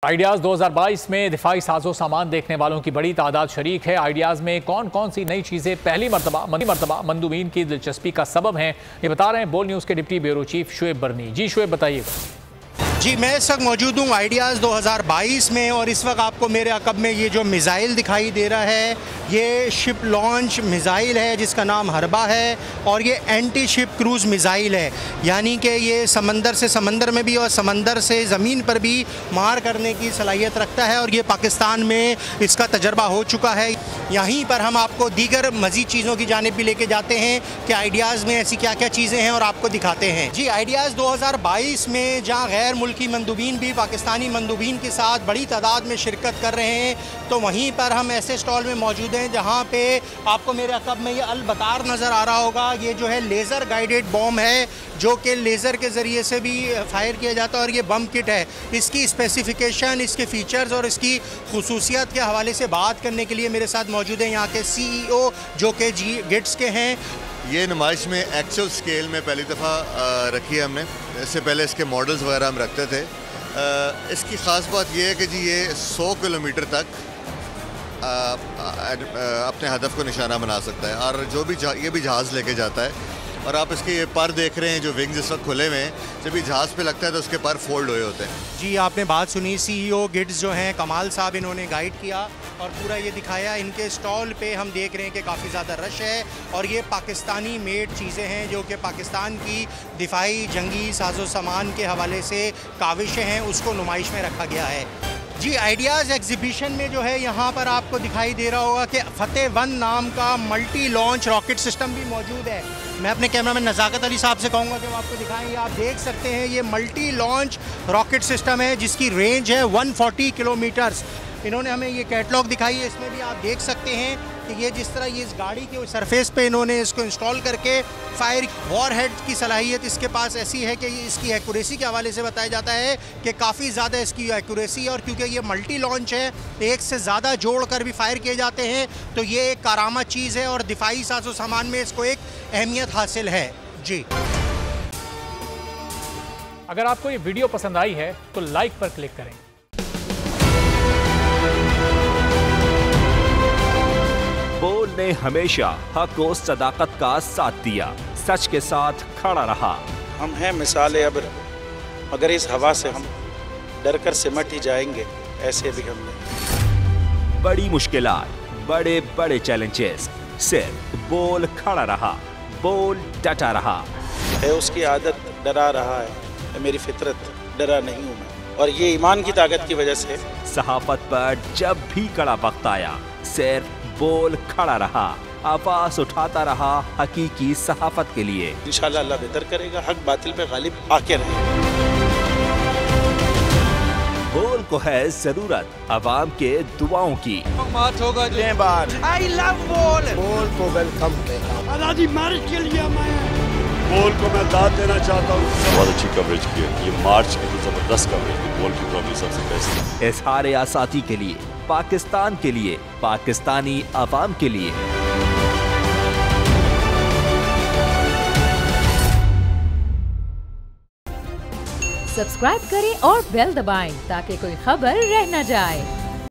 Ideas 2022 में दिफाई साजो सामान देखने वालों की बड़ी तादाद शरीक है। आइडियाज़ में कौन कौन सी नई चीज़ें पहली मरतबा मंदूबीन की दिलचस्पी का सबब हैं, ये बता रहे हैं बोल न्यूज़ के डिप्टी ब्यूरो चीफ शुएब बरनी। जी शुएब, बताइएगा। जी, मैं इस वक्त मौजूद हूँ आइडियाज़ 2022 में और इस वक्त आपको मेरे अकब में ये जो मिज़ाइल दिखाई दे रहा है, ये शिप लॉन्च मिज़ाइल है जिसका नाम हरबा है और ये एंटी शिप क्रूज़ मिज़ाइल है, यानी कि ये समंदर से समंदर में भी और समंदर से ज़मीन पर भी मार करने की सलाहियत रखता है और ये पाकिस्तान में इसका तजर्बा हो चुका है। यहीं पर हम आपको दीगर मज़ीद चीज़ों की जानिब भी लेके जाते हैं कि आइडियाज़ में ऐसी क्या क्या चीज़ें हैं और आपको दिखाते हैं। जी, आइडियाज़ 2022 में जहाँ गैर मुल्की मंदूबीन भी पाकिस्तानी मंदूबीन के साथ बड़ी तादाद में शिरकत कर रहे हैं, तो वहीं पर हम ऐसे स्टॉल में मौजूद हैं जहां पे आपको मेरे अकब में ये अल बकार नज़र आ रहा होगा। ये जो है लेज़र गाइडेड बॉम्ब है जो कि लेज़र के ज़रिए से भी फायर किया जाता है और ये बम किट है। इसकी स्पेसिफिकेशन, इसके फ़ीचर्स और इसकी खुसूसियत के हवाले से बात करने के लिए मेरे साथ मौजूद हैं यहाँ के CEO जो कि गिट्स के हैं। ये नुमाइश में एक्चुअल स्केल में पहली दफ़ा रखी है हमने। इससे पहले इसके मॉडल्स वगैरह हम रखते थे। इसकी ख़ास बात यह है कि जी ये 100 किलोमीटर तक अपने हदफ को निशाना बना सकता है और जो भी ये भी जहाज़ लेके जाता है। और आप इसके ये पर देख रहे हैं जो विंग्स इस वक्त खुले हुए हैं, जब ये जहाज़ पे लगता है तो उसके पर फोल्ड हुए होते हैं। जी, आपने बात सुनी, CEO गिट्स जो हैं कमाल साहब, इन्होंने गाइड किया और पूरा ये दिखाया। इनके स्टॉल पे हम देख रहे हैं कि काफ़ी ज़्यादा रश है और ये पाकिस्तानी मेड चीज़ें हैं जो कि पाकिस्तान की दिफाई जंगी साजो सामान के हवाले से काविशें हैं, उसको नुमाइश में रखा गया है। जी, आइडियाज़ एग्जीबिशन में जो है यहाँ पर आपको दिखाई दे रहा होगा कि फतेह 1 नाम का मल्टी लॉन्च रॉकेट सिस्टम भी मौजूद है। मैं अपने कैमरामैन नज़ाकत अली साहब से कहूँगा कि वो आपको दिखाएं। आप देख सकते हैं ये मल्टी लॉन्च रॉकेट सिस्टम है जिसकी रेंज है 140 किलोमीटर्स। इन्होंने हमें ये कैटलॉग दिखाई है, इसमें भी आप देख सकते हैं कि ये जिस तरह ये इस गाड़ी के सरफेस पे इन्होंने इसको इंस्टॉल करके फायर वॉरहेड की सलाहियत इसके पास ऐसी है कि इसकी एक्यूरेसी के हवाले से बताया जाता है कि काफ़ी ज़्यादा इसकी एक्यूरेसी, और क्योंकि ये मल्टी लॉन्च है, एक से ज़्यादा जोड़ कर भी फायर किए जाते हैं, तो ये एक कारामत चीज़ है और दिफाई साजो सामान में इसको एक अहमियत हासिल है। जी, अगर आपको ये वीडियो पसंद आई है तो लाइक पर क्लिक करें। बोल ने हमेशा हक और सदाकत का साथ दिया, सच के साथ खड़ा रहा। हम हैं मिसाल अब्र, मगर इस हवा से हम डर कर सिमट ही जाएंगे, ऐसे भी हमने। बड़ी मुश्किलात, बड़े बड़े चैलेंजेस, सिर्फ बोल खड़ा रहा, बोल डटा रहा। है उसकी आदत डरा रहा है, मेरी फितरत डरा नहीं हूँ मैं, और ये ईमान की ताकत की वजह से। सहाफत पर जब भी कड़ा वक्त आया, सिर्फ बोल खड़ा रहा, आवाज उठाता रहा हकीकी सहाफत के लिए। इंशाल्लाह अल्लाह बेहतर करेगा, हक बातिल पे गालिब आके रहे। बोल को है जरूरत अवाम के दुआओं की। आई लव बोल। बोल को वेलकम देगा। आजादी मार्च के लिए बोल को मैं दाद देना चाहता हूँ। बहुत अच्छी कवरेज की है, ये मार्च की तो जबरदस्त कवरेज की, बोल की प्रॉब्लम सबसे बेस्ट। इज़हार आसाती के लिए, पाकिस्तान के लिए, पाकिस्तानी अवाम के लिए। सब्सक्राइब करें और बेल दबाएं ताकि कोई खबर रह न जाए।